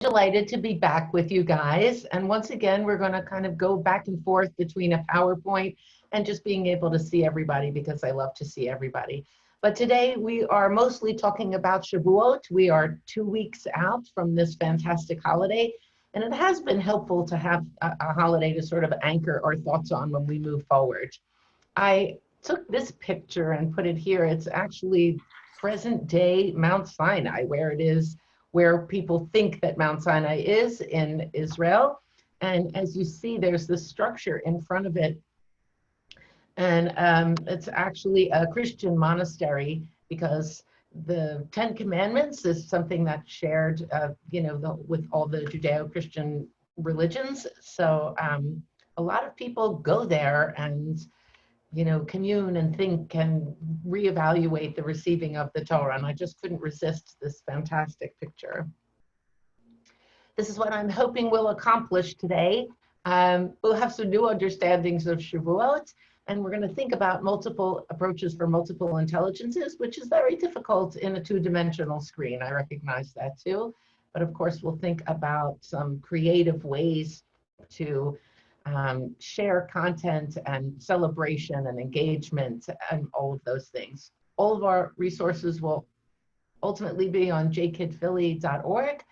Delighted to be back with you guys. And once again, we're going to kind of go back and forth between a PowerPoint and just being able to see everybody because I love to see everybody. But today we are mostly talking about Shavuot. We are 2 weeks out from this fantastic holiday. And it has been helpful to have a holiday to sort of anchor our thoughts on when we move forward. I took this picture and put it here. It's actually present day Mount Sinai, where people think that Mount Sinai is in Israel. And as you see, there's this structure in front of it. And it's actually a Christian monastery because the Ten Commandments is something that's shared, with all the Judeo-Christian religions. So a lot of people go there and commune and think and reevaluate the receiving of the Torah. And I just couldn't resist this fantastic picture. This is what I'm hoping we'll accomplish today. We'll have some new understandings of Shavuot, and we're going to think about multiple approaches for multiple intelligences, which is very difficult in a two-dimensional screen. I recognize that too. But of course, we'll think about some creative ways to share content and celebration and engagement and all of those things. All of our resources will ultimately be on jkidphilly.org,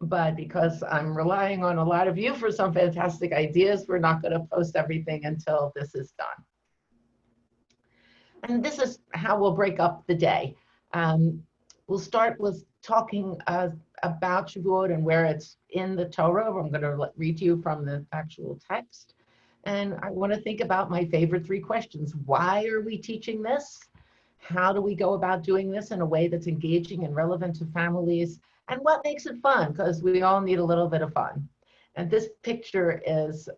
but because I'm relying on a lot of you for some fantastic ideas, we're not going to post everything until this is done. And this is how we'll break up the day. We'll start with talking about Shavuot and where it's in the Torah. I'm going to read to you from the actual text. And I want to think about my favorite 3 questions. Why are we teaching this? How do we go about doing this in a way that's engaging and relevant to families? And what makes it fun? Because we all need a little bit of fun. And this picture is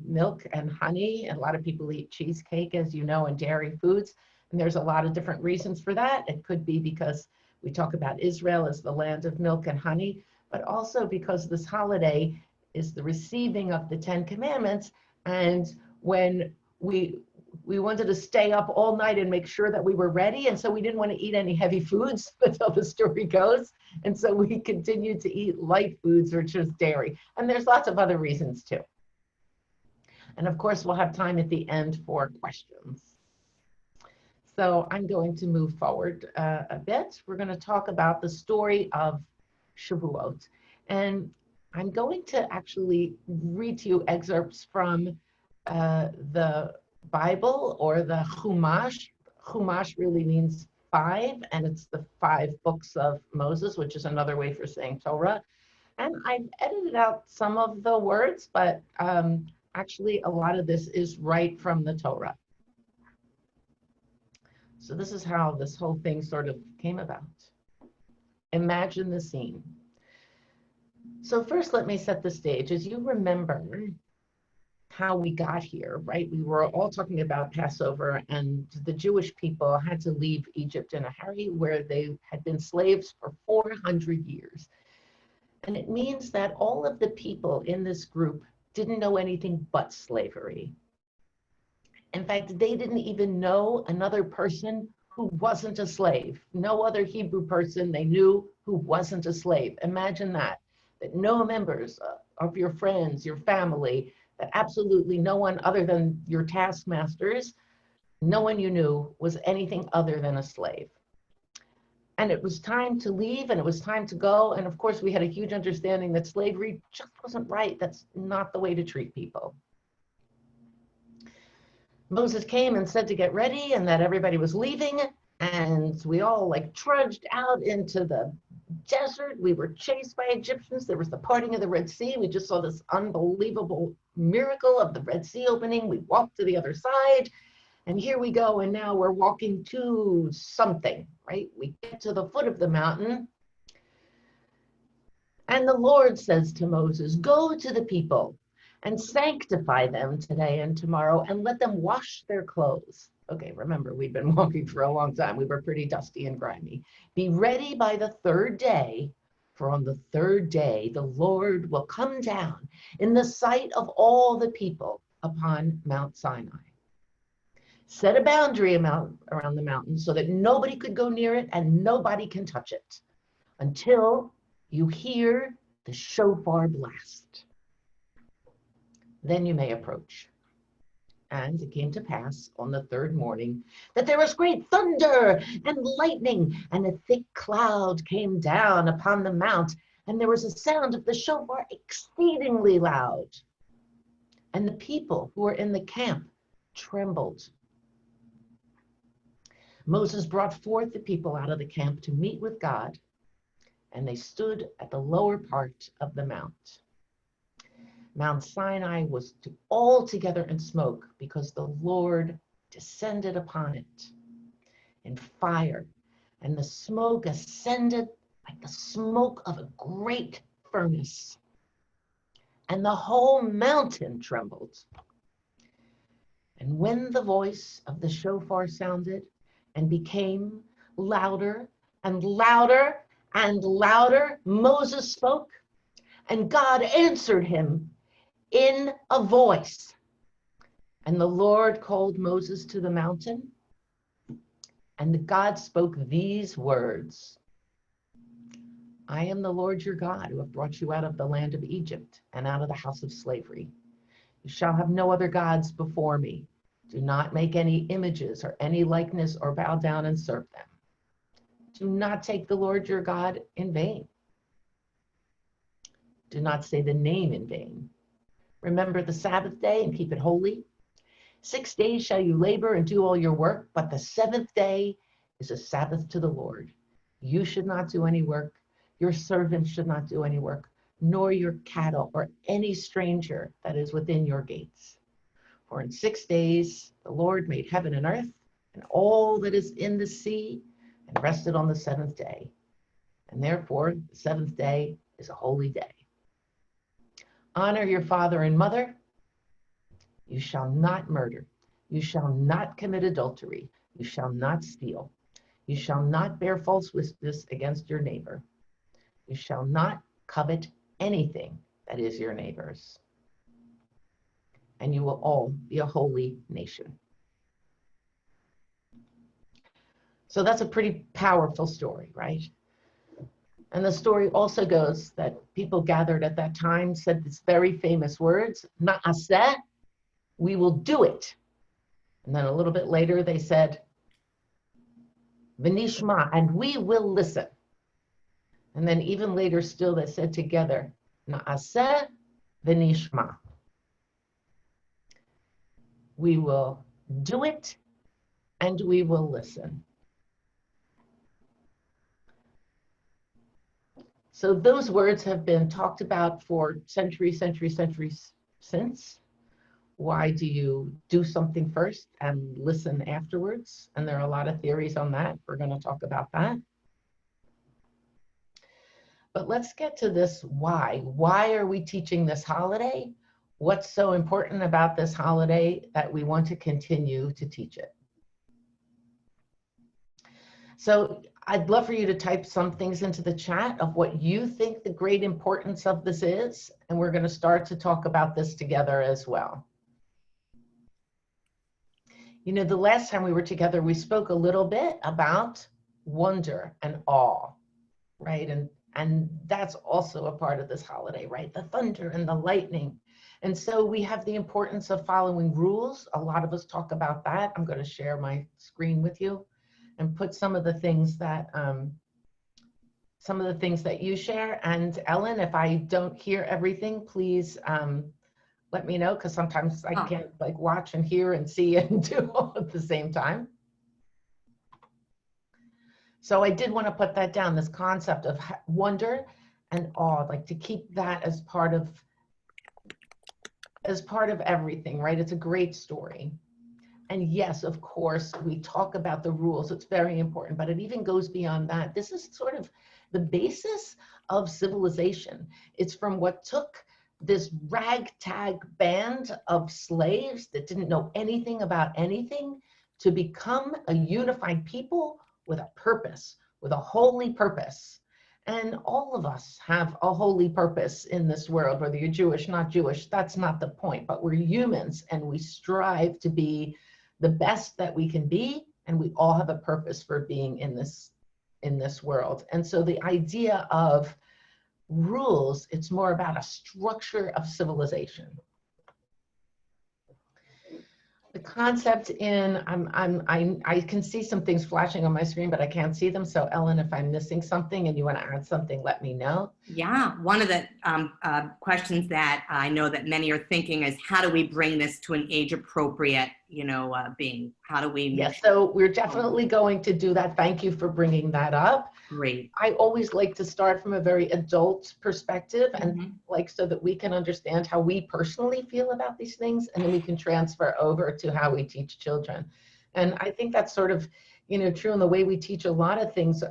milk and honey. And a lot of people eat cheesecake, as you know, and dairy foods. And there's a lot of different reasons for that. It could be because we talk about Israel as the land of milk and honey, but also because this holiday is the receiving of the 10 Commandments. And when we wanted to stay up all night and make sure that we were ready, and so we didn't want to eat any heavy foods, that's how the story goes. And so we continued to eat light foods, which is dairy. And there's lots of other reasons too. And of course, we'll have time at the end for questions. So I'm going to move forward a bit. We're going to talk about the story of Shavuot. And I'm going to actually read to you excerpts from the Bible or the Chumash. Chumash really means 5, and it's the 5 books of Moses, which is another way for saying Torah. And I've edited out some of the words, but actually a lot of this is right from the Torah. So this is how this whole thing sort of came about. Imagine the scene. So first, let me set the stage. As you remember how we got here, right? We were all talking about Passover, and the Jewish people had to leave Egypt in a hurry, where they had been slaves for 400 years. And it means that all of the people in this group didn't know anything but slavery. In fact, they didn't even know another person who wasn't a slave. No other Hebrew person they knew who wasn't a slave. Imagine that no members of your friends, your family, that absolutely no one other than your taskmasters, no one you knew was anything other than a slave. And it was time to leave, and it was time to go. And of course, we had a huge understanding that slavery just wasn't right. That's not the way to treat people. Moses came and said to get ready, and that everybody was leaving, and we all trudged out into the desert. We were chased by Egyptians. There was the parting of the Red Sea. We just saw this unbelievable miracle of the Red Sea opening. We walked to the other side, and here we go, and now we're walking to something, right? We get to the foot of the mountain, and the Lord says to Moses, "Go to the people and sanctify them today and tomorrow, and let them wash their clothes." Okay, remember, we'd been walking for a long time. We were pretty dusty and grimy. "Be ready by the 3rd day, for on the 3rd day, the Lord will come down in the sight of all the people upon Mount Sinai. Set a boundary around the mountain so that nobody could go near it and nobody can touch it until you hear the shofar blast. Then you may approach. And it came to pass on the third morning that there was great thunder and lightning, and a thick cloud came down upon the mount, and there was a sound of the shofar exceedingly loud. And the people who were in the camp trembled. Moses brought forth the people out of the camp to meet with God, and they stood at the lower part of the mount. Mount Sinai was altogether in smoke, because the Lord descended upon it in fire, and the smoke ascended like the smoke of a great furnace, and the whole mountain trembled. And when the voice of the shofar sounded and became louder and louder and louder, Moses spoke, and God answered him in a voice. And the Lord called Moses to the mountain, and God spoke these words: I am the Lord your God, who have brought you out of the land of Egypt and out of the house of slavery. You shall have no other gods before me. Do not make any images or any likeness or bow down and serve them. Do not take the Lord your God in vain. Do not say the name in vain. Remember the Sabbath day and keep it holy. 6 days shall you labor and do all your work, but the seventh day is a Sabbath to the Lord. You should not do any work. Your servants should not do any work, nor your cattle or any stranger that is within your gates. For in 6 days the Lord made heaven and earth and all that is in the sea, and rested on the seventh day. And therefore the seventh day is a holy day. Honor your father and mother. You shall not murder. You shall not commit adultery. You shall not steal. You shall not bear false witness against your neighbor. You shall not covet anything that is your neighbor's. And you will all be a holy nation. So that's a pretty powerful story, right? And the story also goes that people gathered at that time said these very famous words, Na'aseh, we will do it. And then a little bit later they said, V'nishma, and we will listen. And then even later still they said together, Na'aseh v'nishma. We will do it and we will listen. So those words have been talked about for centuries since. Why do you do something first and listen afterwards? And there are a lot of theories on that. We're going to talk about that. But let's get to this why. Why are we teaching this holiday? What's so important about this holiday that we want to continue to teach it? So I'd love for you to type some things into the chat of what you think the great importance of this is. And we're going to start to talk about this together as well. You know, the last time we were together, we spoke a little bit about wonder and awe, right? And that's also a part of this holiday, right? The thunder and the lightning. And so we have the importance of following rules. A lot of us talk about that. I'm going to share my screen with you and put some of the things that you share. And Ellen, if I don't hear everything, please let me know, because sometimes I can't like watch and hear and see and do all at the same time. So I did want to put that down, this concept of wonder and awe, like to keep that as part of everything, right? It's a great story. And yes, of course, we talk about the rules. It's very important, but it even goes beyond that. This is sort of the basis of civilization. It's from what took this ragtag band of slaves that didn't know anything about anything to become a unified people with a purpose, with a holy purpose. And all of us have a holy purpose in this world, whether you're Jewish, not Jewish, that's not the point, but we're humans and we strive to be the best that we can be, and we all have a purpose for being in this world. And so the idea of rules. It's more about a structure of civilization. The concept in, I can see some things flashing on my screen, but I can't see them. So Ellen, if I'm missing something and you want to add something, let me know. Yeah, one of the questions that I know that many are thinking is, how do we bring this to an age-appropriate, being? How do we? Yes, so we're definitely going to do that. Thank you for bringing that up. Great. I always like to start from a very adult perspective, and like so that we can understand how we personally feel about these things, and then we can transfer over to how we teach children. And I think that's sort of, true in the way we teach a lot of things.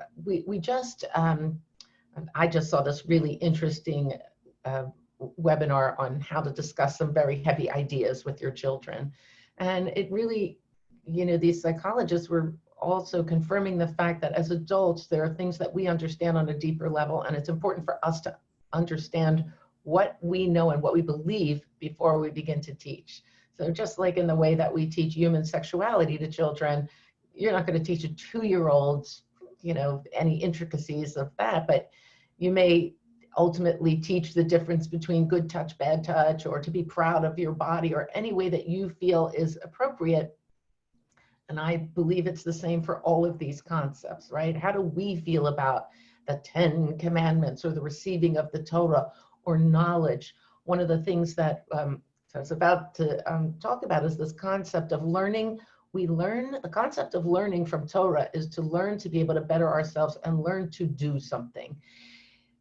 I just saw this really interesting webinar on how to discuss some very heavy ideas with your children. And it really, these psychologists were also confirming the fact that as adults, there are things that we understand on a deeper level, and it's important for us to understand what we know and what we believe before we begin to teach. So just like in the way that we teach human sexuality to children, you're not going to teach a 2-year-old, any intricacies of that, but you may ultimately teach the difference between good touch, bad touch, or to be proud of your body, or any way that you feel is appropriate. And I believe it's the same for all of these concepts, right? How do we feel about the 10 commandments or the receiving of the Torah or knowledge? One of the things that I was about to talk about is this concept of learning. The concept of learning from Torah is to learn to be able to better ourselves and learn to do something.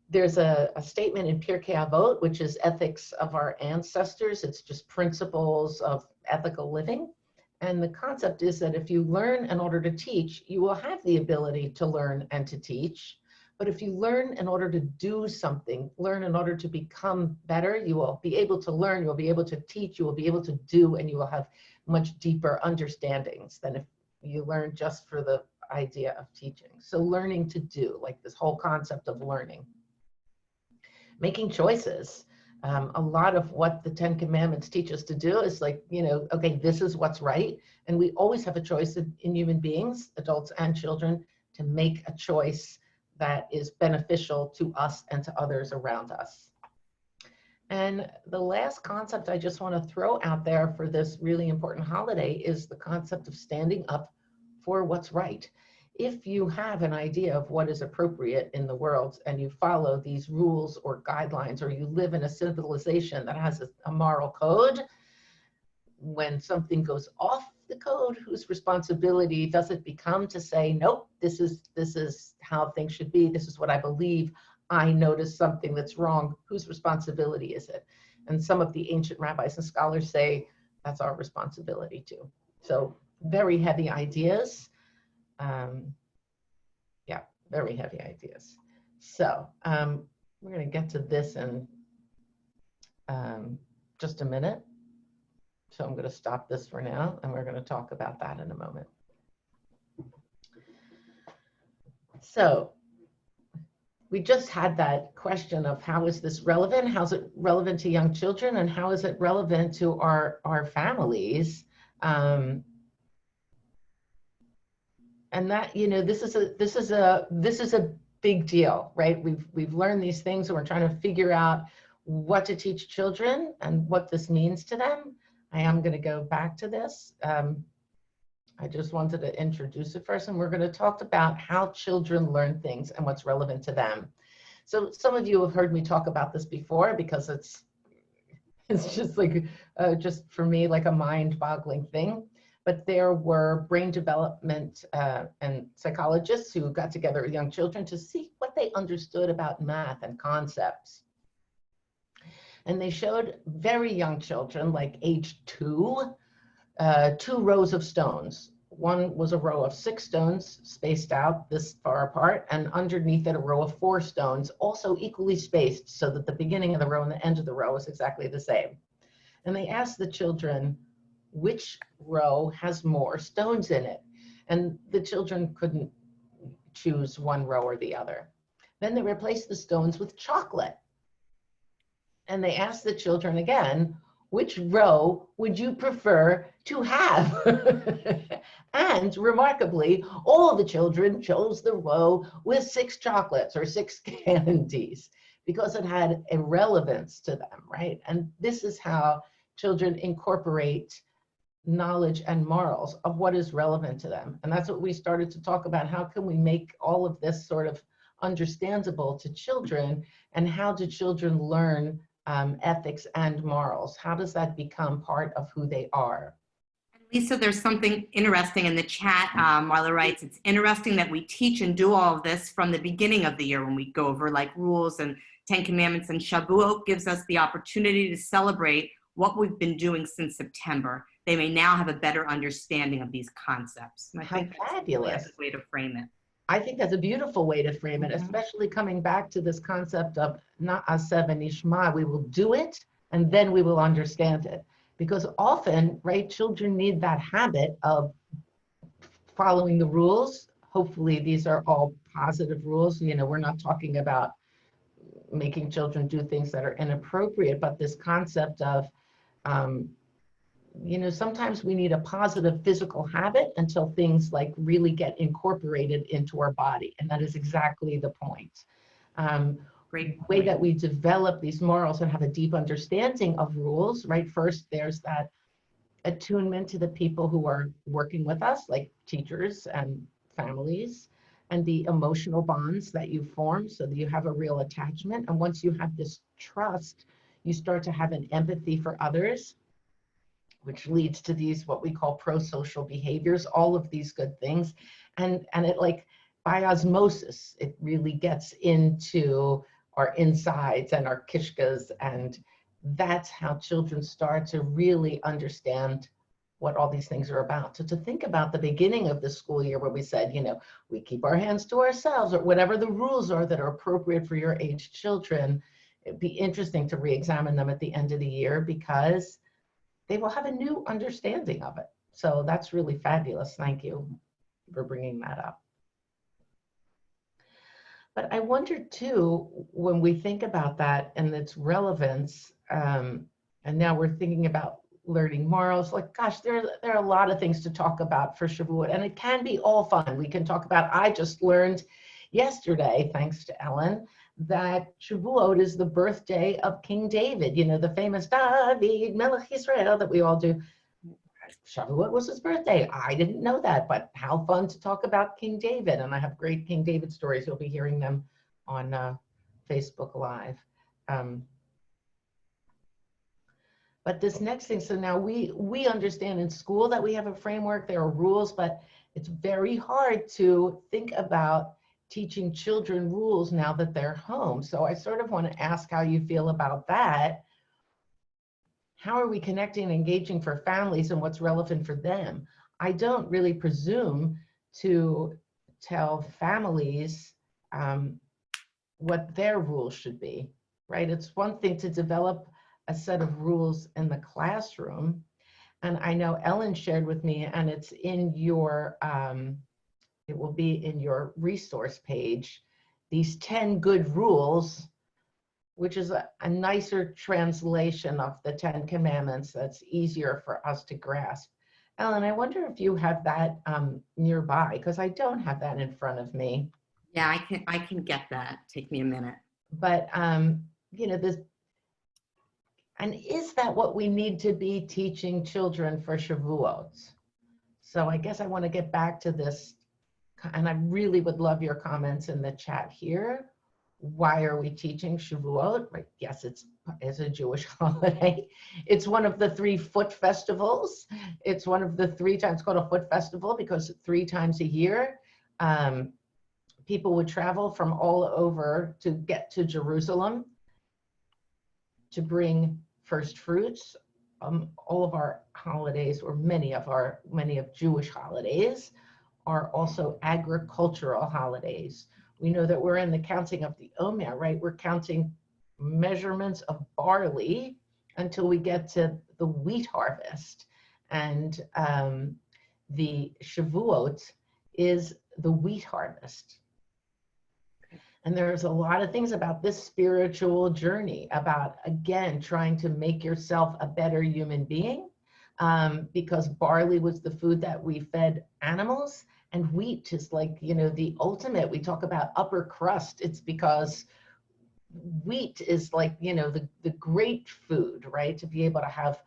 There's a statement in Pirkei Avot, which is ethics of our ancestors. It's just principles of ethical living. And the concept is that if you learn in order to teach, you will have the ability to learn and to teach. But if you learn in order to do something, learn in order to become better, you will be able to learn, you will be able to teach, you will be able to do, and you will have much deeper understandings than if you learn just for the idea of teaching. So learning to do, like this whole concept of learning. Making choices. A lot of what the 10 Commandments teach us to do is like, okay, this is what's right. And we always have a choice in human beings, adults and children, to make a choice that is beneficial to us and to others around us. And the last concept I just want to throw out there for this really important holiday is the concept of standing up for what's right. If you have an idea of what is appropriate in the world and you follow these rules or guidelines, or you live in a civilization that has a moral code, when something goes off the code, whose responsibility does it become to say, nope, this is how things should be, this is what I believe, I noticed something that's wrong, whose responsibility is it? And some of the ancient rabbis and scholars say that's our responsibility too. So very heavy ideas. Yeah, very heavy ideas. So we're going to get to this in just a minute. So I'm going to stop this for now, and we're going to talk about that in a moment. So we just had that question of how is this relevant? How's it relevant to young children, and how is it relevant to our families? And that, this is a big deal, right? We've learned these things, and we're trying to figure out what to teach children and what this means to them. I am going to go back to this. I just wanted to introduce it first, and we're going to talk about how children learn things and what's relevant to them. So some of you have heard me talk about this before, because it's just like, just for me, like a mind-boggling thing. But there were brain development and psychologists who got together with young children to see what they understood about math and concepts. And they showed very young children, like age 2, 2 rows of stones. One was a row of 6 stones spaced out this far apart, and underneath it a row of 4 stones, also equally spaced, so that the beginning of the row and the end of the row is exactly the same. And they asked the children, which row has more stones in it? And the children couldn't choose one row or the other. Then they replaced the stones with chocolate. And they asked the children again, which row would you prefer to have? And remarkably, all the children chose the row with 6 chocolates or 6 candies. because it had a relevance to them, right? And this is how children incorporate knowledge and morals of what is relevant to them. And that's what we started to talk about. How can we make all of this sort of understandable to children, and how do children learn ethics and morals? How does that become part of who they are? Lisa, there's something interesting in the chat. Marla writes, it's interesting that we teach and do all of this from the beginning of the year when we go over like rules and 10 Commandments, and Shavuot gives us the opportunity to celebrate what we've been doing since September. They may now have a better understanding of these concepts. And I think How fabulous. That's a way to frame it. I think that's a beautiful way to frame it, especially coming back to this concept of na'aseh v'nishma. We will do it and then we will understand it. Because often, right, children need that habit of following the rules. Hopefully these are all positive rules. You know, we're not talking about making children do things that are inappropriate, but this concept of, you know, sometimes we need a positive physical habit until things like really get incorporated into our body. And that is exactly the point. Great way that we develop these morals and have a deep understanding of rules, right? First, there's that attunement to the people who are working with us, like teachers and families, and the emotional bonds that you form so that you have a real attachment. And once you have this trust, you start to have an empathy for others, which leads to these, what we call pro-social behaviors, all of these good things. And it, like, by osmosis, it really gets into our insides and our kishkas, and that's how children start to really understand what all these things are about. So to think about the beginning of the school year where we said, you know, we keep our hands to ourselves, or whatever the rules are that are appropriate for your age children, it'd be interesting to re-examine them at the end of the year because they will have a new understanding of it. So that's really fabulous. Thank you for bringing that up. But I wonder too, when we think about that and its relevance, and now we're thinking about learning morals, like, gosh, there are a lot of things to talk about for Shavuot, and it can be all fun. We can talk about, I just learned yesterday, thanks to Ellen, that Shavuot is the birthday of King David, you know, the famous David, Melech Israel that we all do. Shavuot was his birthday. I didn't know that, but how fun to talk about King David. And I have great King David stories. You'll be hearing them on Facebook Live. But this next thing, so now we understand in school that we have a framework, there are rules, but it's very hard to think about teaching children rules now that they're home. So I sort of want to ask how you feel about that. How are we connecting and engaging for families and what's relevant for them? I don't really presume to tell families what their rules should be, right? It's one thing to develop a set of rules in the classroom. And I know Ellen shared with me, and it's in your, it will be in your resource page, these 10 good rules, which is a nicer translation of the 10 Commandments that's easier for us to grasp. Ellen, I wonder if you have that nearby, because I don't have that in front of me. Yeah, I can get that. Take me a minute. But, you know, this, and is that what we need to be teaching children for Shavuot? So I guess I want to get back to this, and I really would love your comments in the chat here. Why are we teaching Shavuot? Right? Yes, it's a Jewish holiday. It's one of the 3 foot festivals. It's one of the 3 times, it's called a foot festival because 3 times a year, people would travel from all over to get to Jerusalem to bring first fruits. All of our holidays, or many of Jewish holidays, are also agricultural holidays. We know that we're in the counting of the Omer, right? We're counting measurements of barley until we get to the wheat harvest. And the Shavuot is the wheat harvest. And there's a lot of things about this spiritual journey about, again, trying to make yourself a better human being, because barley was the food that we fed animals. And wheat is like, you know, the ultimate. We talk about upper crust. It's because wheat is like, you know, the great food, right? To be able to have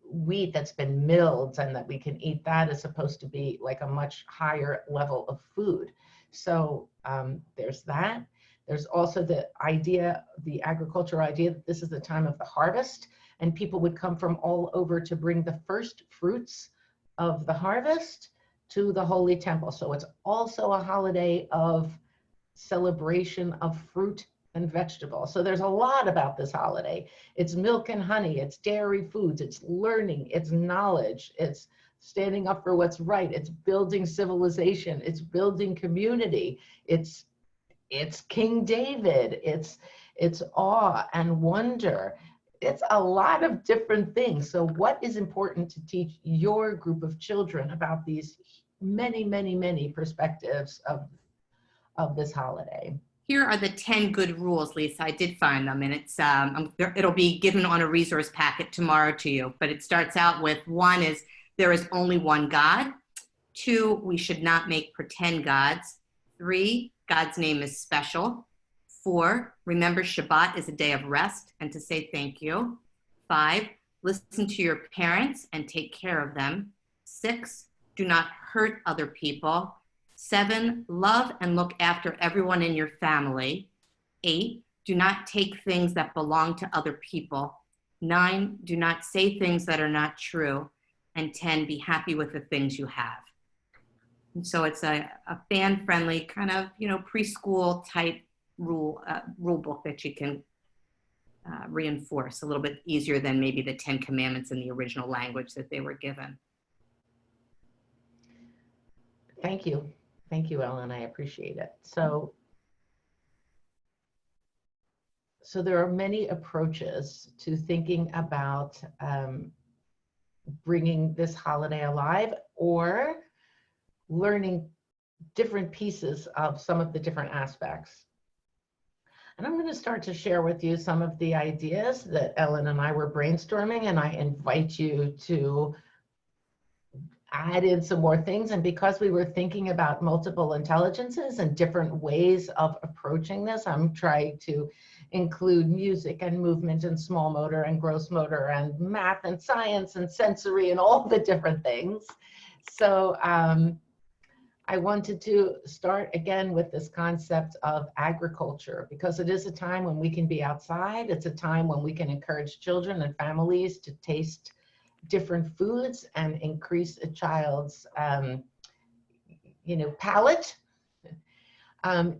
wheat that's been milled and that we can eat, that is supposed to be like a much higher level of food. So there's that. There's also the idea, the agricultural idea, that this is the time of the harvest and people would come from all over to bring the first fruits of the harvest to the Holy Temple. So it's also a holiday of celebration of fruit and vegetables. So there's a lot about this holiday. It's milk and honey, it's dairy foods, it's learning, it's knowledge, it's standing up for what's right, it's building civilization, it's building community, it's King David, it's awe and wonder. It's a lot of different things. So what is important to teach your group of children about these many, many, many perspectives of this holiday? Here are the 10 good rules, Lisa. I did find them, and it's it'll be given on a resource packet tomorrow to you. But it starts out with, 1 is there is only one God. 2, we should not make pretend gods. 3, God's name is special. 4, remember Shabbat is a day of rest and to say thank you. 5, listen to your parents and take care of them. 6, do not hurt other people. 7, love and look after everyone in your family. 8, do not take things that belong to other people. 9, do not say things that are not true. And 10, be happy with the things you have. And so it's a fan-friendly kind of, you know, preschool type rule book that you can reinforce a little bit easier than maybe the 10 Commandments in the original language that they were given. Thank you. Thank you, Ellen. I appreciate it. So there are many approaches to thinking about bringing this holiday alive or learning different pieces of some of the different aspects. And I'm going to start to share with you some of the ideas that Ellen and I were brainstorming, and I invite you to add in some more things. And because we were thinking about multiple intelligences and different ways of approaching this, I'm trying to include music and movement and small motor and gross motor and math and science and sensory and all the different things. So I wanted to start again with this concept of agriculture, because it is a time when we can be outside. It's a time when we can encourage children and families to taste different foods and increase a child's, palate.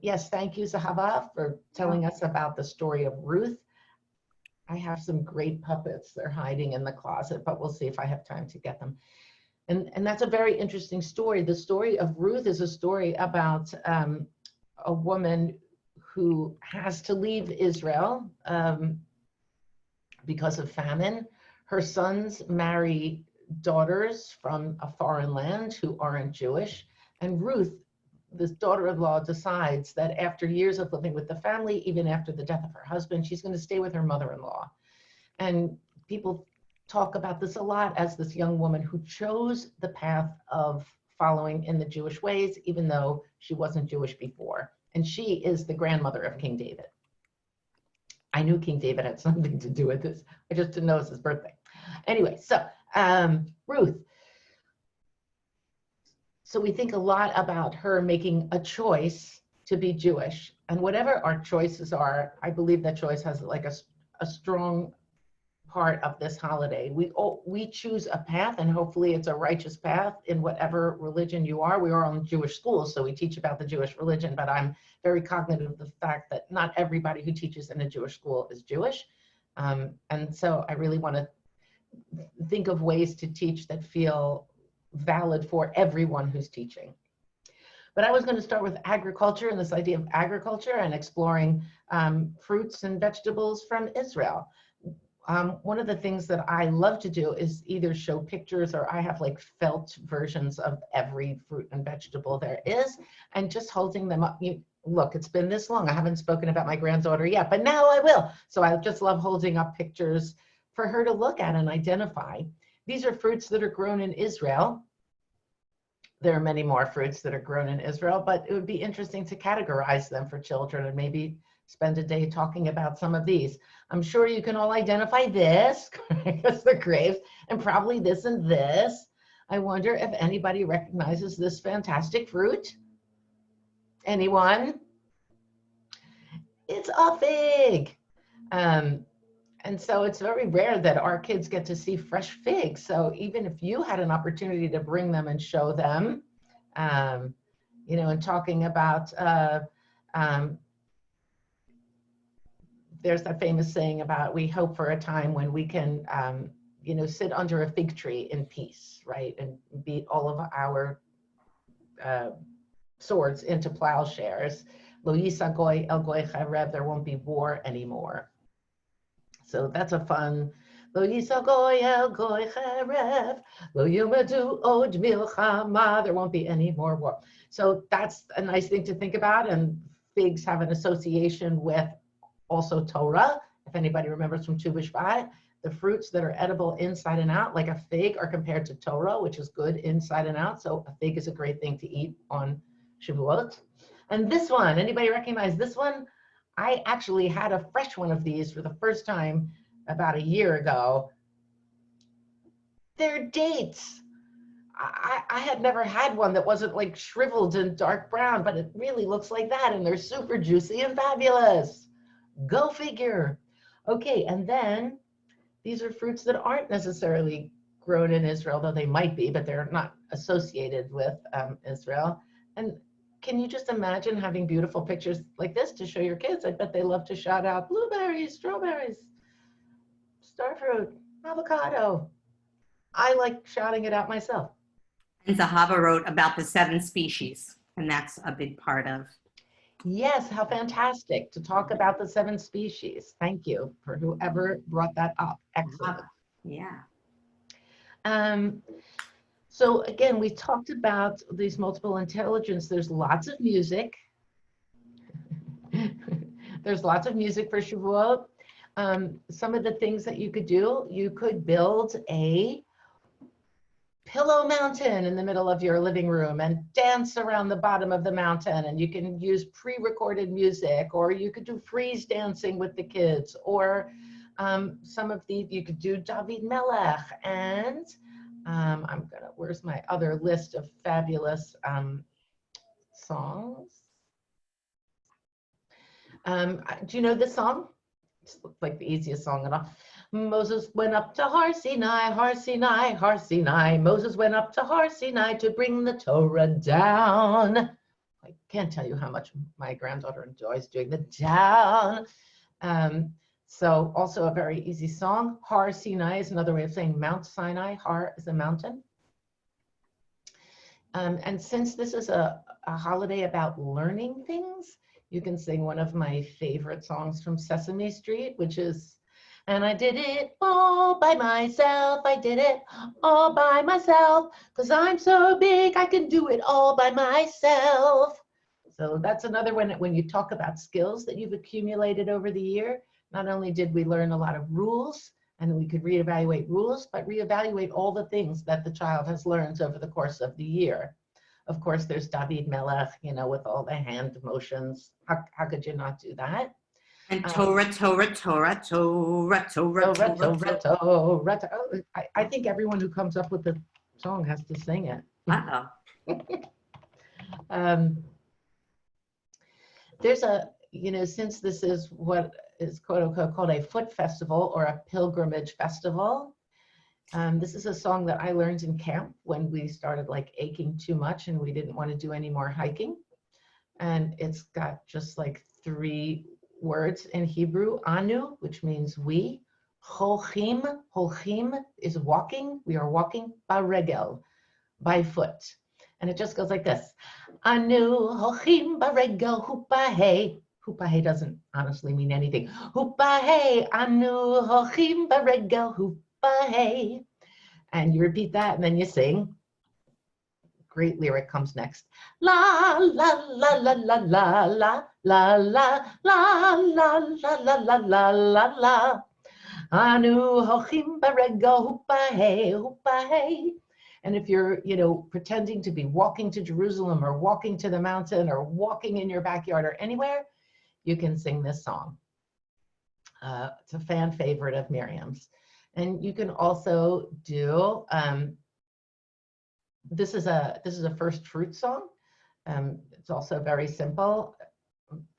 Yes, thank you, Zahava, for telling us about the story of Ruth. I have some great puppets. They're hiding in the closet, but we'll see if I have time to get them. And that's a very interesting story. The story of Ruth is a story about a woman who has to leave Israel because of famine. Her sons marry daughters from a foreign land who aren't Jewish. And Ruth, this daughter-in-law, decides that after years of living with the family, even after the death of her husband, she's going to stay with her mother-in-law. And people talk about this a lot as this young woman who chose the path of following in the Jewish ways, even though she wasn't Jewish before. And she is the grandmother of King David. I knew King David had something to do with this. I just didn't know it was his birthday. Anyway, so Ruth. So we think a lot about her making a choice to be Jewish. And whatever our choices are, I believe that choice has like a strong part of this holiday. We choose a path, and hopefully it's a righteous path in whatever religion you are. We are on Jewish schools, so we teach about the Jewish religion, but I'm very cognizant of the fact that not everybody who teaches in a Jewish school is Jewish. And so I really want to think of ways to teach that feel valid for everyone who's teaching. But I was going to start with agriculture and this idea of agriculture and exploring fruits and vegetables from Israel. One of the things that I love to do is either show pictures, or I have like felt versions of every fruit and vegetable there is, and just holding them up. Look, it's been this long. I haven't spoken about my granddaughter yet, but now I will. So I just love holding up pictures for her to look at and identify. These are fruits that are grown in Israel. There are many more fruits that are grown in Israel, but it would be interesting to categorize them for children and maybe spend a day talking about some of these. I'm sure you can all identify this, because they're grapes, and probably this and this. I wonder if anybody recognizes this fantastic fruit. Anyone? It's a fig. And so it's very rare that our kids get to see fresh figs. So even if you had an opportunity to bring them and show them, you know, and talking about, there's that famous saying about, we hope for a time when we can, you know, sit under a fig tree in peace, right? And beat all of our swords into plowshares. Lo yisa goy el goy charev, there won't be war anymore. So that's a fun. Lo yisa goy el goy charev, lo yumadu od milchama, there won't be any more war. So that's a nice thing to think about. And figs have an association with also Torah. If anybody remembers from Tu B'Shvat, the fruits that are edible inside and out, like a fig, are compared to Torah, which is good inside and out. So a fig is a great thing to eat on Shavuot. And this one, anybody recognize this one? I actually had a fresh one of these for the first time about a year ago. They're dates. I had never had one that wasn't like shriveled and dark brown, but it really looks like that. And they're super juicy and fabulous. Go figure. Okay, and then these are fruits that aren't necessarily grown in Israel, though they might be, but they're not associated with Israel. And can you just imagine having beautiful pictures like this to show your kids? I bet they love to shout out blueberries, strawberries, starfruit, avocado. I like shouting it out myself. And Zahava wrote about the 7 species, and that's a big part of. Yes, how fantastic to talk about the 7 species. Thank you for whoever brought that up. Excellent. Yeah. So again, we talked about these multiple intelligence. There's lots of music. There's lots of music for Shavuot. Some of the things that you could do, you could build a pillow mountain in the middle of your living room and dance around the bottom of the mountain. And you can use pre-recorded music, or you could do freeze dancing with the kids, or some of the, you could do David Melech. And where's my other list of fabulous songs? Do you know this song? It's like the easiest song at all. Moses went up to Har Sinai, Har Sinai, Har Sinai. Moses went up to Har Sinai to bring the Torah down. I can't tell you how much my granddaughter enjoys doing the down. So also a very easy song. Har Sinai is another way of saying Mount Sinai. Har is a mountain. And since this is a holiday about learning things, you can sing one of my favorite songs from Sesame Street, which is, and I did it all by myself. I did it all by myself, 'cause I'm so big, I can do it all by myself. So that's another one. When you talk about skills that you've accumulated over the year, not only did we learn a lot of rules, and we could reevaluate rules, but reevaluate all the things that the child has learned over the course of the year. Of course, there's David Melech, you know, with all the hand motions. How could you not do that? And Torah, Torah, Torah, Torah, Torah, Torah, Torah. I think everyone who comes up with the song has to sing it. There's a, you know, since this is what is quote unquote called a foot festival or a pilgrimage festival, this is a song that I learned in camp when we started like aching too much and we didn't want to do any more hiking. And it's got just like 3 words in Hebrew: anu, which means we; holchim, holchim is walking, we are walking; baregel, by foot. And it just goes like this: anu holchim baregel hupahe. Hupahe doesn't honestly mean anything. Hupahe, anu holchim baregel hupahe. And you repeat that and then you sing. Great lyric comes next. La la la la la la la la la la la la la la la la la. Anu hochim barego hupahe hupahe. And if you're, you know, pretending to be walking to Jerusalem or walking to the mountain or walking in your backyard or anywhere, you can sing this song. It's a fan favorite of Miriam's. And you can also do, this is a first fruit song. It's also very simple.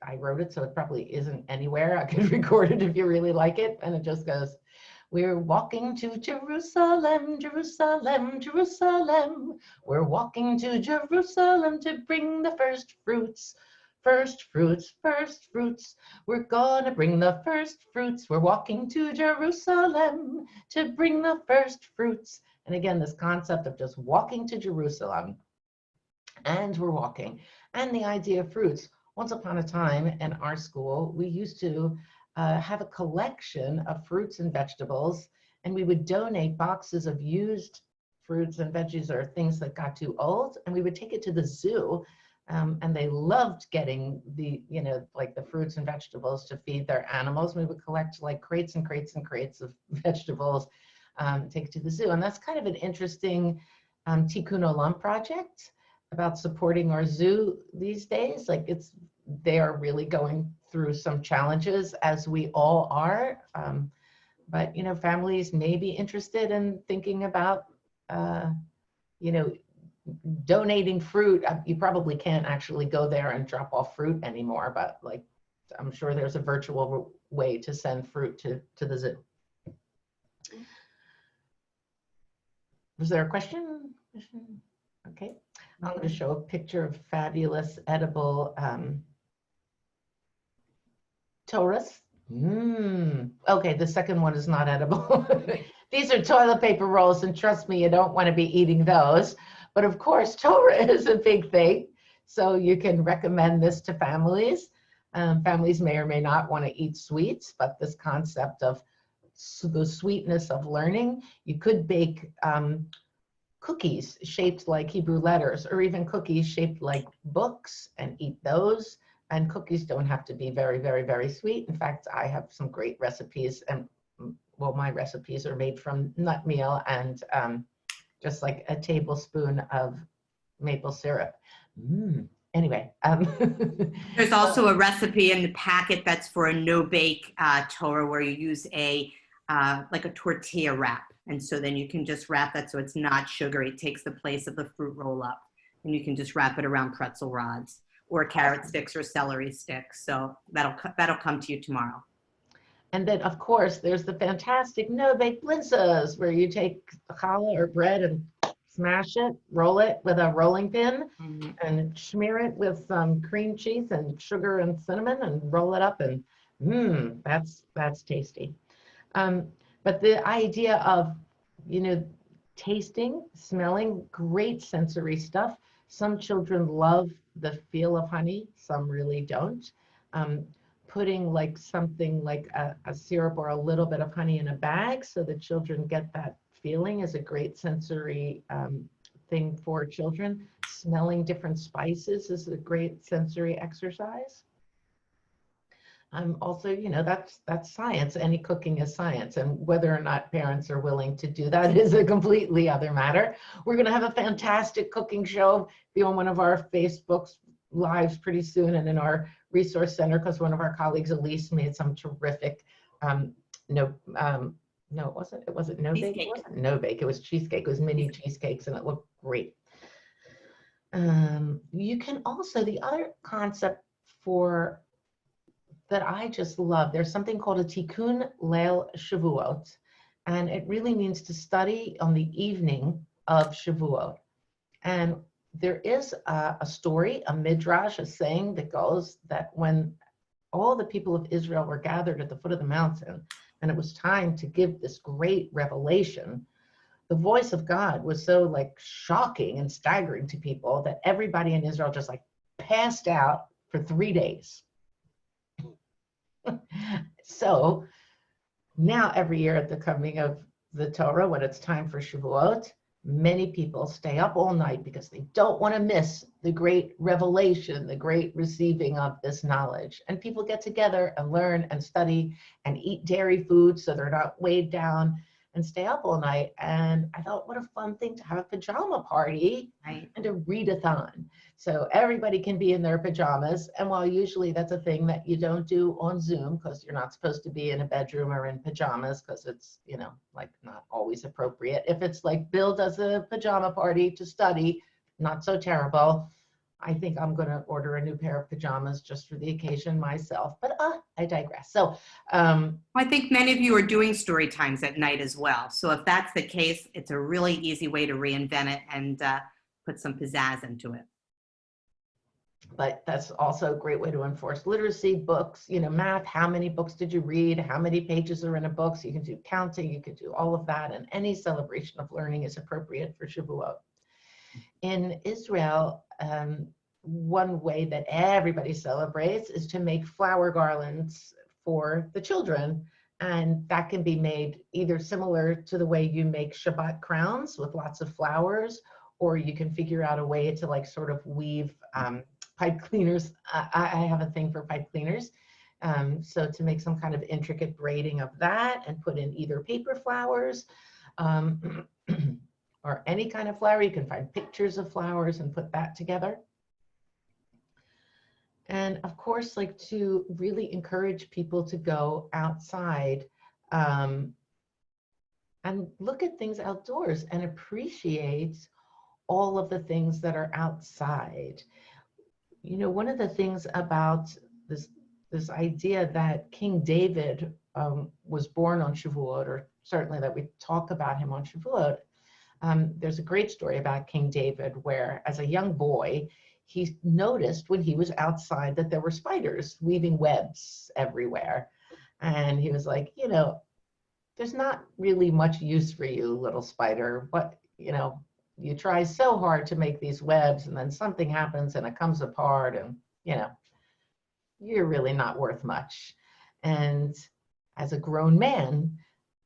I wrote it, so it probably isn't anywhere. I could record it if you really like it. And it just goes, we're walking to Jerusalem, Jerusalem, Jerusalem. We're walking to Jerusalem to bring the first fruits. First fruits, first fruits. We're gonna bring the first fruits. We're walking to Jerusalem to bring the first fruits. And again, this concept of just walking to Jerusalem, and we're walking. And the idea of fruits. Once upon a time in our school, we used to have a collection of fruits and vegetables, and we would donate boxes of used fruits and veggies or things that got too old, and we would take it to the zoo, and they loved getting the, like the fruits and vegetables to feed their animals. We would collect like crates and crates and crates of vegetables, take it to the zoo. And that's kind of an interesting Tikkun Olam project about supporting our zoo these days. Like they are really going through some challenges, as we all are. But families may be interested in thinking about, donating fruit. You probably can't actually go there and drop off fruit anymore, but like, I'm sure there's a virtual way to send fruit to the zoo. Was there a question? Okay. I'm going to show a picture of fabulous edible Torahs. Okay, the second one is not edible. These are toilet paper rolls, and trust me, you don't want to be eating those. But of course, Torah is a big thing, so you can recommend this to families. Families may or may not want to eat sweets, but this concept of the sweetness of learning, you could bake cookies shaped like Hebrew letters, or even cookies shaped like books, and eat those. And cookies don't have to be very, very, very sweet. In fact, I have some great recipes, and well, my recipes are made from nut meal and just like a tablespoon of maple syrup. Anyway. There's also a recipe in the packet that's for a no-bake Torah, where you use like a tortilla wrap. And so then you can just wrap that so it's not sugary. It takes the place of the fruit roll up. And you can just wrap it around pretzel rods or carrot sticks or celery sticks. So that'll come to you tomorrow. And then, of course, there's the fantastic no-bake blintzas, where you take challah or bread and smash it, roll it with a rolling pin, and smear it with some cream cheese and sugar and cinnamon, and roll it up, and that's tasty. But the idea of, tasting, smelling, great sensory stuff. Some children love the feel of honey, some really don't. Putting like something like a syrup or a little bit of honey in a bag so that children get that feeling is a great sensory thing for children. Smelling different spices is a great sensory exercise. Also, that's science. Any cooking is science, and whether or not parents are willing to do that is a completely other matter. We're going to have a fantastic cooking show, be on one of our Facebook lives pretty soon, and in our resource center, because one of our colleagues, Elise, made some terrific, it wasn't no bake, it wasn't no bake, it was cheesecake. It was mini cheesecakes, and it looked great. You can also, the other concept that I just love, there's something called a Tikkun Leil Shavuot, and it really means to study on the evening of Shavuot. And there is a story, a midrash, a saying that goes that when all the people of Israel were gathered at the foot of the mountain, and it was time to give this great revelation, the voice of God was so like shocking and staggering to people that everybody in Israel just like passed out for 3 days. So now every year at the coming of the Torah, when it's time for Shavuot, many people stay up all night because they don't want to miss the great revelation, the great receiving of this knowledge. And people get together and learn and study and eat dairy food so they're not weighed down. and stay up all night. And I thought, what a fun thing to have a pajama party and a readathon. So everybody can be in their pajamas. And while usually that's a thing that you don't do on Zoom, because you're not supposed to be in a bedroom or in pajamas, because it's, you know, like not always appropriate. If it's like Bill does a pajama party to study, not so terrible. I think I'm going to order a new pair of pajamas just for the occasion myself, but I digress. So I think many of you are doing story times at night as well. So if that's the case, it's a really easy way to reinvent it and put some pizzazz into it. But that's also a great way to enforce literacy. Books, you know, math, how many books did you read? How many pages are in a book? So you can do counting, you can do all of that, and any celebration of learning is appropriate for Shavuot. In Israel, one way that everybody celebrates is to make flower garlands for the children. And that can be made either similar to the way you make Shabbat crowns with lots of flowers, or you can figure out a way to like sort of weave pipe cleaners. I have a thing for pipe cleaners. So to make some kind of intricate braiding of that and put in either paper flowers, or any kind of flower. You can find pictures of flowers and put that together. And of course, like to really encourage people to go outside and look at things outdoors and appreciate all of the things that are outside. You know, one of the things about this idea that King David was born on Shavuot, or certainly that we talk about him on Shavuot, there's a great story about King David where, as a young boy, he noticed when he was outside that there were spiders weaving webs everywhere. And he was like, you know, there's not really much use for you, little spider. But, you know, you try so hard to make these webs and then something happens and it comes apart and, you know, you're really not worth much. And as a grown man,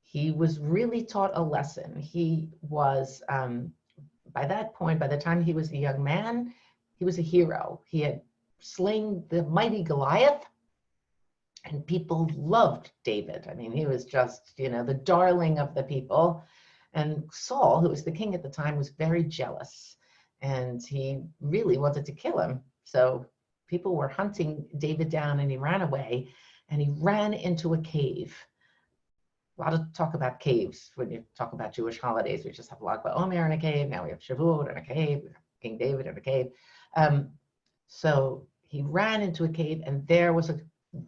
he was really taught a lesson. He was, by that point, by the time he was a young man, he was a hero. He had slain the mighty Goliath, and people loved David. I mean, he was just, you know, the darling of the people. And Saul, who was the king at the time, was very jealous, and he really wanted to kill him. So people were hunting David down, and he ran away, and he ran into a cave. A lot of talk about caves when you talk about Jewish holidays. We just have a lot about Omer in a cave. Now we have Shavuot in a cave. We have King David in a cave. So he ran into a cave, and there was a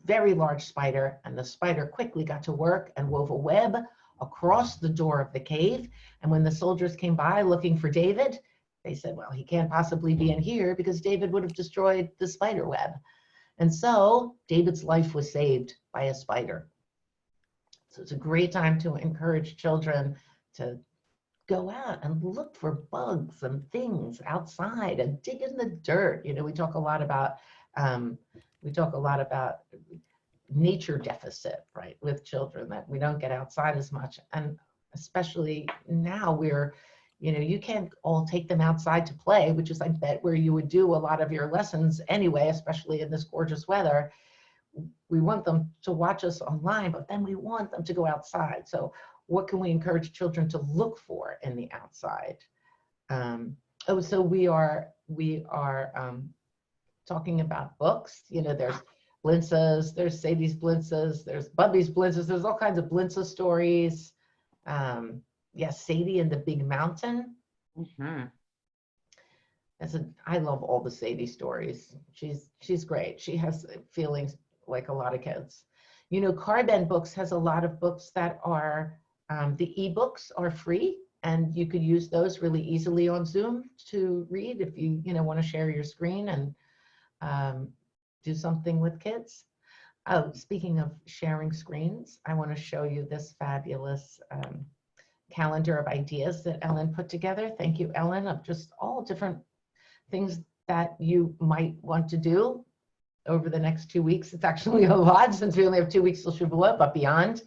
very large spider, and the spider quickly got to work and wove a web across the door of the cave. And when the soldiers came by looking for David, they said, well, he can't possibly be in here because David would have destroyed the spider web. And so David's life was saved by a spider. So it's a great time to encourage children to go out and look for bugs and things outside and dig in the dirt. You know, we talk a lot about nature deficit, right, with children, that we don't get outside as much. And especially now we're, you know, you can't all take them outside to play, which is, I bet, where you would do a lot of your lessons anyway, especially in this gorgeous weather. We want them to watch us online, but then we want them to go outside. So what can we encourage children to look for in the outside? So we are talking about books. You know, there's Blintzes, there's Sadie's Blintzes, there's Bubby's Blintzes, there's all kinds of Blintza stories. Yes, Sadie and the Big Mountain. Mm-hmm. I love all the Sadie stories. She's great. She has feelings like a lot of kids. You know, Carbon Books has a lot of books that are, the ebooks are free, and you could use those really easily on Zoom to read if you want to share your screen and do something with kids. Oh, speaking of sharing screens, I want to show you this fabulous calendar of ideas that Ellen put together. Thank you, Ellen, of just all different things that you might want to do over the next 2 weeks. It's actually a lot since we only have 2 weeks till Shavuot, but beyond.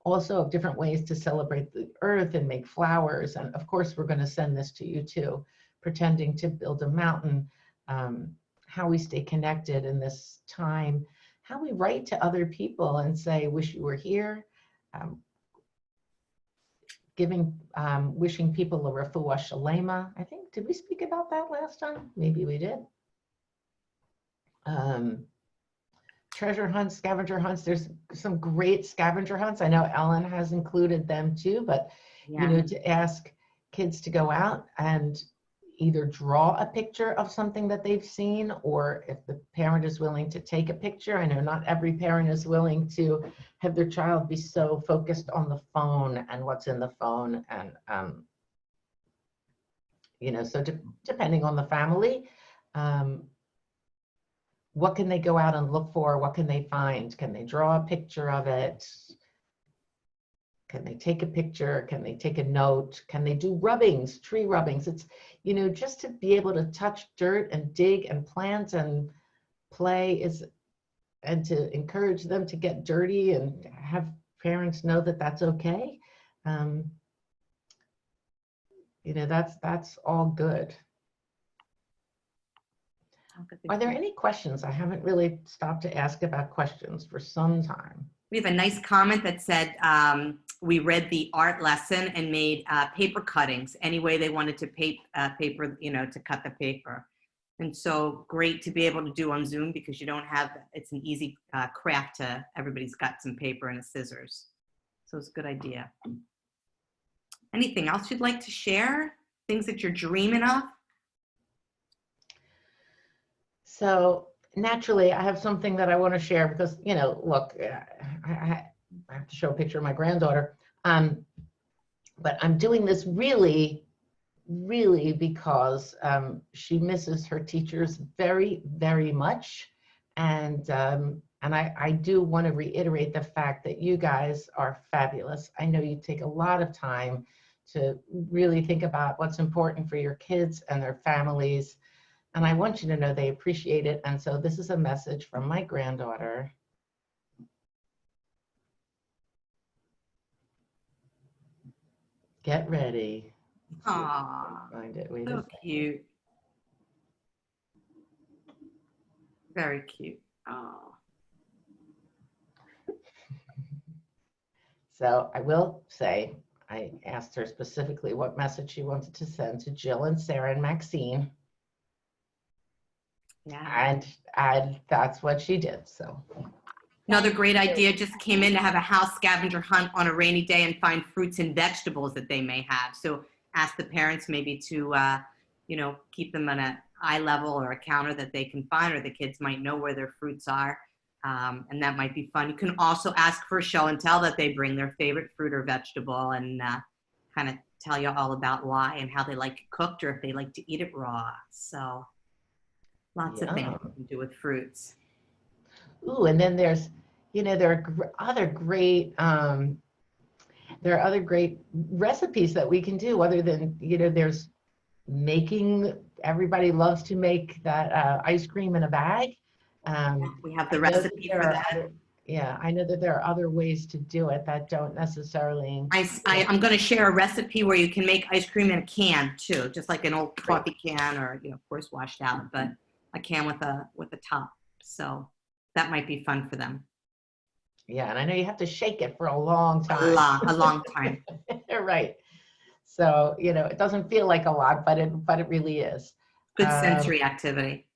Also of different ways to celebrate the earth and make flowers. And of course, we're going to send this to you too. Pretending to build a mountain, how we stay connected in this time, how we write to other people and say, wish you were here. giving, wishing people a refuah shalema. I think, did we speak about that last time? Maybe we did. Treasure hunts, scavenger hunts. There's some great scavenger hunts. I know Ellen has included them too, but you know, to ask kids to go out and either draw a picture of something that they've seen, or if the parent is willing to take a picture. I know not every parent is willing to have their child be so focused on the phone and what's in the phone. And, you know, so depending on the family, what can they go out and look for? What can they find? Can they draw a picture of it? Can they take a picture? Can they take a note? Can they do rubbings, tree rubbings? It's, you know, just to be able to touch dirt and dig and plant and play is, and to encourage them to get dirty and have parents know that that's okay. You know, that's all good. Are there any questions? I haven't really stopped to ask about questions for some time. We have a nice comment that said, we read the art lesson and made paper cuttings any way they wanted to paper, you know, to cut the paper. And so great to be able to do on Zoom, because you don't have, it's an easy craft to, everybody's got some paper and a scissors. So it's a good idea. Anything else you'd like to share? Things that you're dreaming of? So naturally, I have something that I want to share because, you know, look, I have to show a picture of my granddaughter. But I'm doing this really because she misses her teachers very, very much. And I do want to reiterate the fact that you guys are fabulous. I know you take a lot of time to really think about what's important for your kids and their families. And I want you to know they appreciate it. And so this is a message from my granddaughter. Get ready. Aww, Find it. Wait so cute. Very cute. Oh. So I will say, I asked her specifically what message she wanted to send to Jill and Sarah and Maxine. Yeah. And that's what she did. So another great idea just came in, to have a house scavenger hunt on a rainy day and find fruits and vegetables that they may have. So ask the parents maybe to, you know, keep them on an eye level or a counter that they can find, or the kids might know where their fruits are. And that might be fun. You can also ask for a show and tell that they bring their favorite fruit or vegetable, and kind of tell you all about why and how they like it cooked, or if they like to eat it raw. So lots of things you can do with fruits. Ooh, and then there's, you know, there are other great recipes that we can do other than, you know, there's making, everybody loves to make that ice cream in a bag. We have the recipe for that. Yeah, I know that there are other ways to do it that don't necessarily. I'm going to share a recipe where you can make ice cream in a can too, just like an old coffee can, or, you know, of course washed out, but a can with a top. So that might be fun for them. Yeah, and I know you have to shake it for a long time. A long time. Right. So, you know, it doesn't feel like a lot, but it really is. Good sensory activity.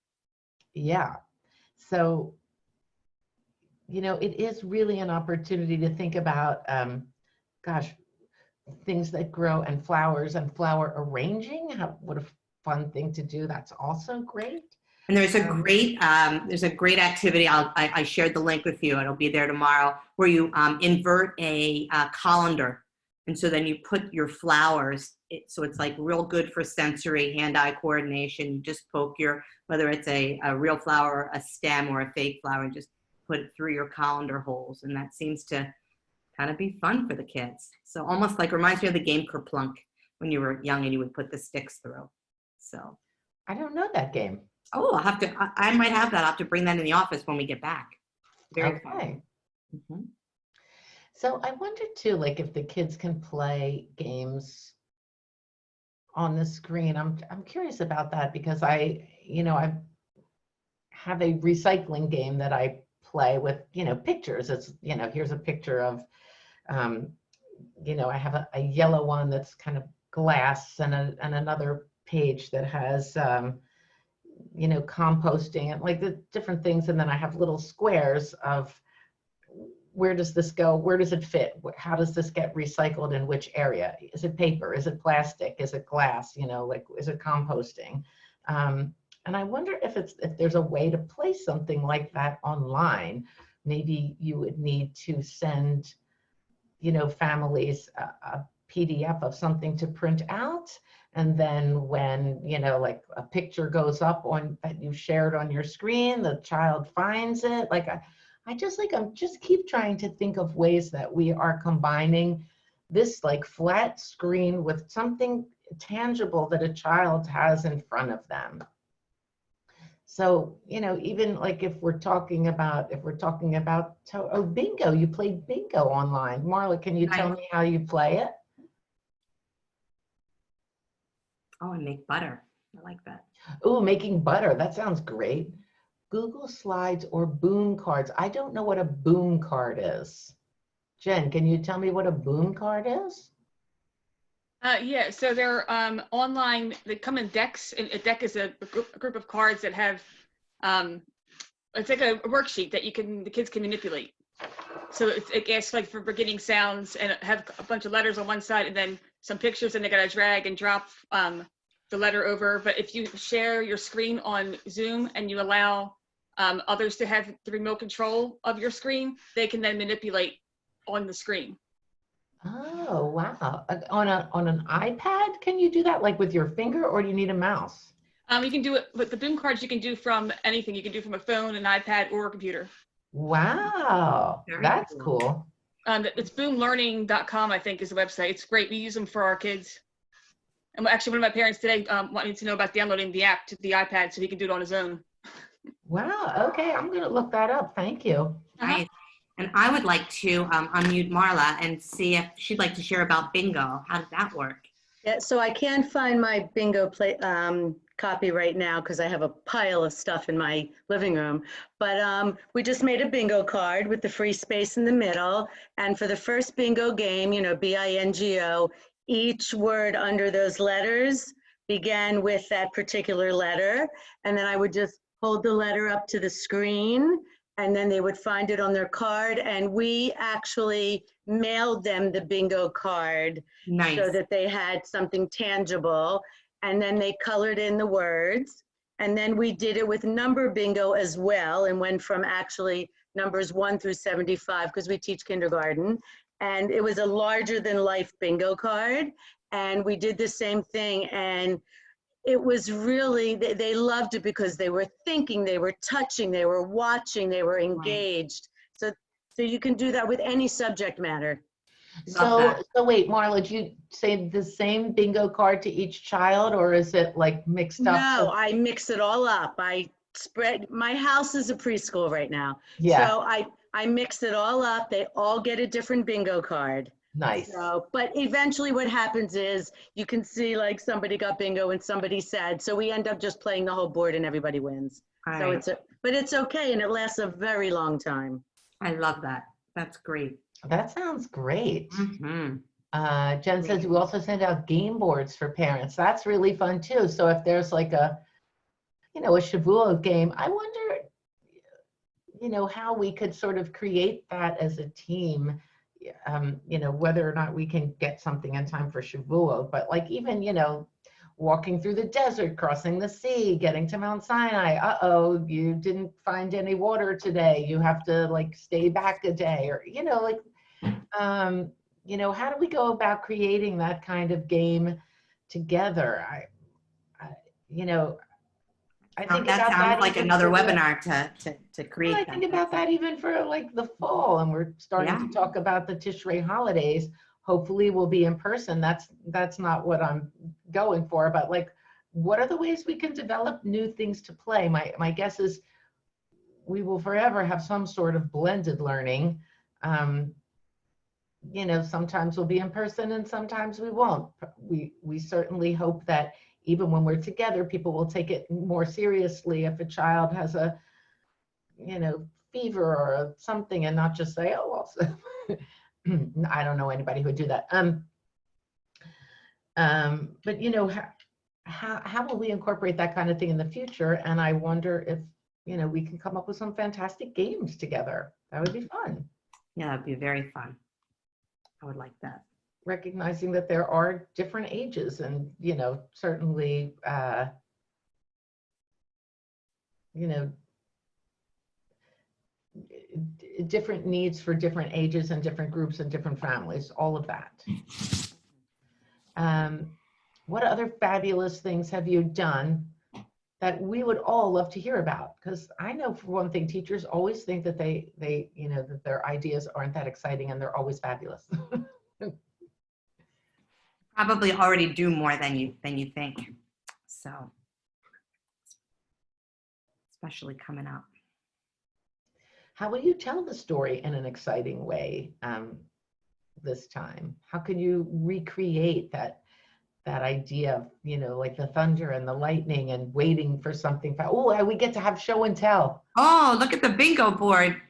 Yeah. So, you know, it is really an opportunity to think about, gosh, things that grow and flower arranging. What a fun thing to do. That's also great. And there's a great activity. I shared the link with you. It'll be there tomorrow, where you invert a colander, and so then you put your flowers. So it's like real good for sensory hand-eye coordination. You just poke whether it's a real flower, a stem, or a fake flower, and just put it through your colander holes, and that seems to kind of be fun for the kids. So almost like reminds me of the game Kerplunk when you were young and you would put the sticks through. So I don't know that game. Oh, I might have that. I'll have to bring that in the office when we get back. Very fun. Mm-hmm. So I wondered too, like if the kids can play games on the screen. I'm curious about that, because I have a recycling game that I play with, you know, pictures. It's, you know, here's a picture of, I have a yellow one that's kind of glass, and another page that has, composting and like the different things. And then I have little squares of where does this go? Where does it fit? How does this get recycled in which area? Is it paper? Is it plastic? Is it glass? Like, is it composting? And I wonder if there's a way to place something like that online. Maybe you would need to send, families a PDF of something to print out. And then when, like a picture goes up on that you shared on your screen, the child finds it. Like, I'm just keep trying to think of ways that we are combining this like flat screen with something tangible that a child has in front of them. So, even like if we're talking about bingo, you played bingo online. Marla, can you tell me how you play it? Oh, and make butter. I like that. Oh, making butter. That sounds great. Google Slides or boom cards. I don't know what a boom card is. Jen, can you tell me what a boom card is? Yeah, so they're online. They come in decks. And a deck is a group of cards that have, it's like a worksheet that the kids can manipulate. So it asks like for beginning sounds and have a bunch of letters on one side and then some pictures, and they gotta drag and drop the letter over. But if you share your screen on Zoom and you allow others to have the remote control of your screen, they can then manipulate on the screen. Oh, wow. On an iPad, can you do that like with your finger, or do you need a mouse? You can do it with the boom cards. You can do from anything. You can do from a phone, an iPad, or a computer. Wow, that's cool. It's boomlearning.com, I think, is the website. It's great. We use them for our kids. And actually, one of my parents today wanted to know about downloading the app to the iPad so he can do it on his own. Wow. Okay, I'm going to look that up. Thank you. Nice. And I would like to unmute Marla and see if she'd like to share about bingo. How does that work? Yeah, so I can't find my bingo copy right now because I have a pile of stuff in my living room. But we just made a bingo card with the free space in the middle. And for the first bingo game, BINGO, each word under those letters began with that particular letter. And then I would just hold the letter up to the screen, and then they would find it on their card. And we actually mailed them the bingo card. Nice. So that they had something tangible. And then they colored in the words. And then we did it with number bingo as well, and went from actually numbers 1 through 75 because we teach kindergarten. And it was a larger than life bingo card. And we did the same thing. And it was really, they loved it because they were thinking, they were touching, they were watching, they were engaged. Right. So you can do that with any subject matter. So wait, Marla, did you say the same bingo card to each child, or is it like mixed up? No, I mix it all up. My house is a preschool right now. Yeah. So I mix it all up. They all get a different bingo card. Nice. So, but eventually what happens is you can see like somebody got bingo and somebody said, so we end up just playing the whole board and everybody wins. Right. So but it's okay, and it lasts a very long time. I love that. That's great. That sounds great. Mm-hmm. Jen says we also send out game boards for parents. That's really fun too. So if there's like a Shavuot game, I wonder, how we could sort of create that as a team. Whether or not we can get something in time for Shavuot, but like even, walking through the desert, crossing the sea, getting to Mount Sinai. Uh-oh, you didn't find any water today. You have to like stay back a day, or, how do we go about creating that kind of game together? I think that sounds like another webinar to create. I think about that even for like the fall, and we're starting to talk about the Tishrei holidays. Hopefully we'll be in person. That's not what I'm going for, but like, what are the ways we can develop new things to play? My guess is we will forever have some sort of blended learning. Sometimes we'll be in person and sometimes we won't. We certainly hope that even when we're together, people will take it more seriously if a child has a, fever or something, and not just say, oh, well, I don't know anybody who would do that. But you know, how will we incorporate that kind of thing in the future? And I wonder if, you know, we can come up with some fantastic games together. That would be fun. Yeah, that'd be very fun. I would like that. Recognizing that there are different ages and, you know, certainly, you know, different needs for different ages and different groups and different families, all of that. What other fabulous things have you done that we would all love to hear about? Because I know for one thing, teachers always think that they, you know, that their ideas aren't that exciting and they're always fabulous. Probably already do more than you think. So, especially coming up. How will you tell the story in an exciting way this time? How can you recreate that idea of, you know, like the thunder and the lightning and waiting for something? Oh, we get to have show and tell. Oh, look at the bingo board.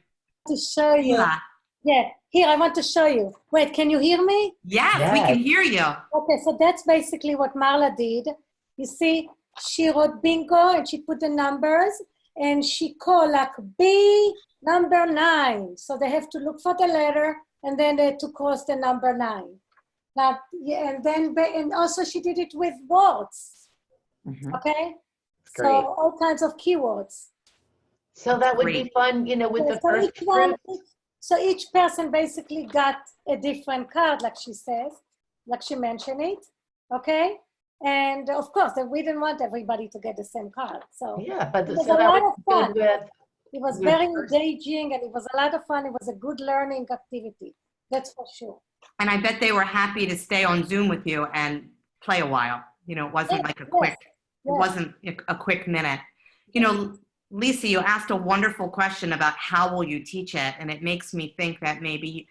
To show you. Yeah. Yeah, here, I want to show you. Wait, can you hear me? Yes, we can hear you. Okay, so that's basically what Marla did. You see, she wrote bingo and she put the numbers and she called like B number 9. So they have to look for the letter and then they had to cross the number 9. Now, yeah, and also she did it with words. Mm-hmm. Okay? Great. So all kinds of keywords. So that would Great. be fun, you know, with the So first each one, group. so each person basically got a different card, like she says, like she mentioned it, okay? And of course, we didn't want everybody to get the same card. So Yeah, but it was so a that lot would of be fun. good with, It was with very first- engaging and it was a lot of fun. It was a good learning activity, that's for sure. And I bet they were happy to stay on Zoom with you and play a while. You know, it wasn't Yes, like a yes, quick, it yes. wasn't a quick minute. You know, Lisa, you asked a wonderful question about how will you teach it? And it makes me think that maybe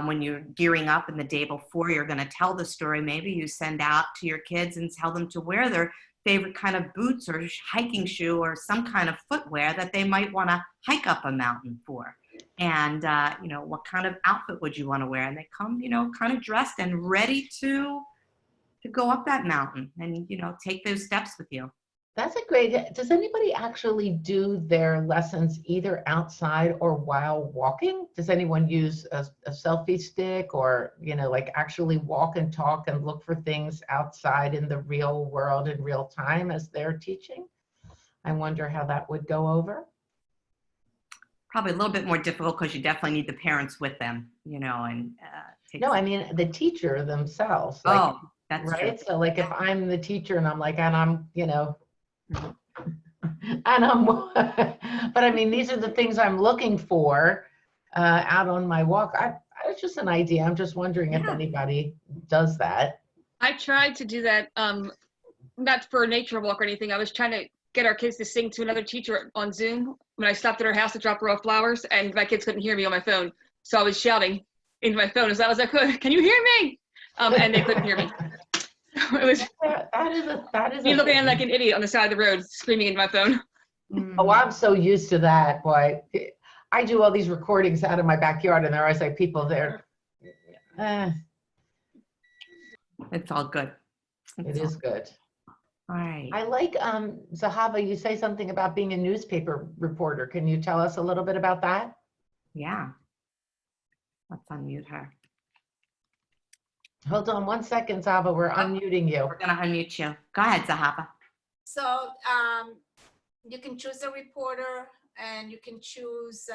when you're gearing up and the day before you're going to tell the story, maybe you send out to your kids and tell them to wear their favorite kind of boots or hiking shoe or some kind of footwear that they might want to hike up a mountain for. And, you know, what kind of outfit would you want to wear? And they come, you know, kind of dressed and ready to go up that mountain and, you know, take those steps with you. That's a great, does anybody actually do their lessons either outside or while walking? Does anyone use a selfie stick or, you know, like actually walk and talk and look for things outside in the real world in real time as they're teaching? I wonder how that would go over. Probably a little bit more difficult because you definitely need the parents with them, you know, and No, I mean the teacher themselves. Like, oh, that's right. true. So like if I'm the teacher and I'm like, and I'm, you know, and I'm, but I mean, these are the things I'm looking for out on my walk. It's just an idea. I'm just wondering if anybody does that. I tried to do that, not for a nature walk or anything. I was trying to get our kids to sing to another teacher on Zoom when I stopped at her house to drop her off flowers, and my kids couldn't hear me on my phone. So I was shouting into my phone as loud as I could, "Can you hear me?" And they couldn't hear me. It was that is me looking at like an idiot on the side of the road, screaming into my phone. Oh, I'm so used to that, boy. I do all these recordings out of my backyard, and there are always like people there. It's all good. It is good. All right. I like, Zahava, you say something about being a newspaper reporter. Can you tell us a little bit about that? Yeah. Let's unmute her. Hold on 1 second, Zahava, we're unmuting you. We're going to unmute you. Go ahead, Zahava. So you can choose a reporter and you can choose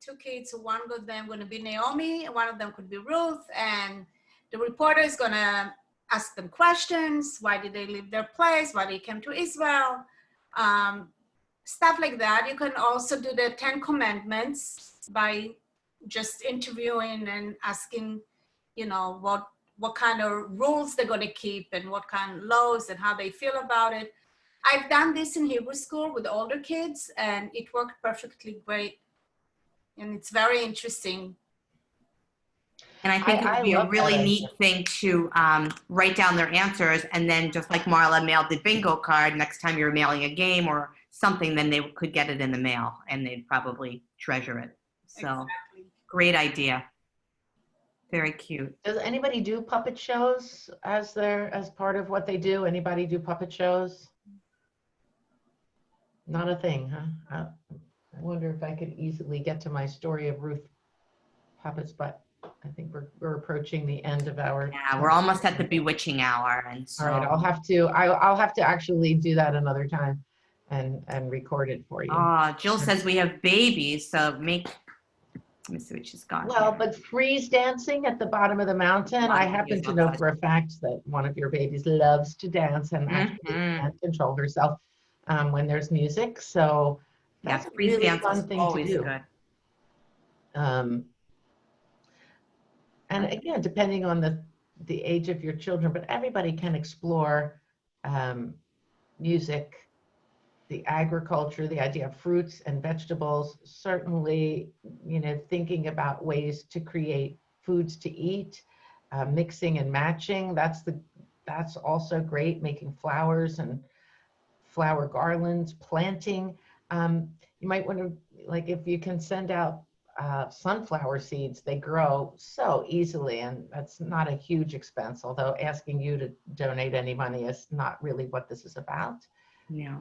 2 kids. One of them going to be Naomi, and one of them could be Ruth. And the reporter is going to ask them questions. Why did they leave their place? Why they came to Israel? Stuff like that. You can also do the 10 Commandments by just interviewing and asking, you know, what kind of rules they're going to keep and what kind of laws and how they feel about it. I've done this in Hebrew school with older kids and it worked perfectly great. And it's very interesting. And I think it would be a really neat thing to write down their answers, and then just like Marla mailed the bingo card, next time you're mailing a game or something, then they could get it in the mail and they'd probably treasure it. So Great idea. Very cute. Does anybody do puppet shows as part of what they do? Anybody do puppet shows? Not a thing, huh? I wonder if I could easily get to my story of Ruth puppets, but I think we're approaching the end of our. Yeah, we're almost at the bewitching hour, and so. All right, I'll have to actually do that another time and record it for you. Jill says we have babies, so let me see what she's got. Well, here. but freeze dancing at the bottom of the mountain, I happen to know for a fact that one of your babies loves to dance and actually can't control herself when there's music. So that's a freeze really dance fun is thing always to do. good. And again, depending on the age of your children, but everybody can explore music, the agriculture, the idea of fruits and vegetables, certainly, thinking about ways to create foods to eat, mixing and matching. That's also great, making flowers and flower garlands, planting. You might want to, like, if you can send out sunflower seeds, they grow so easily, and that's not a huge expense, although asking you to donate any money is not really what this is about. Yeah.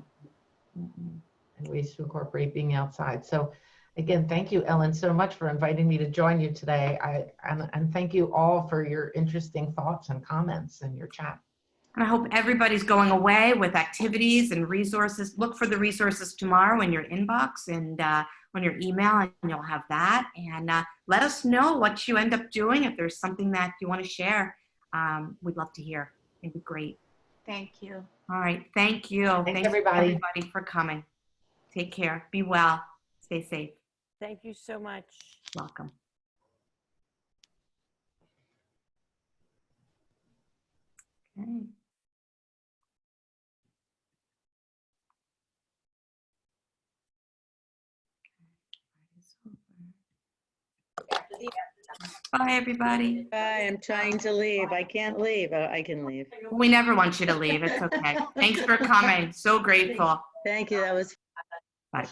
And ways to incorporate being outside. So again, thank you, Ellen, so much for inviting me to join you today. And thank you all for your interesting thoughts and comments in your chat. And I hope everybody's going away with activities and resources. Look for the resources tomorrow in your inbox and on your email, and you'll have that. And let us know what you end up doing. If there's something that you want to share, we'd love to hear. It'd be great. Thank you. All right. Thank you. Thanks everybody for coming. Take care. Be well. Stay safe. Thank you so much. Welcome. Okay. Bye, everybody. Bye, I'm trying to leave. I can't leave. I can leave. We never want you to leave. It's okay. Thanks for coming. So grateful. Thank you. That was Bye.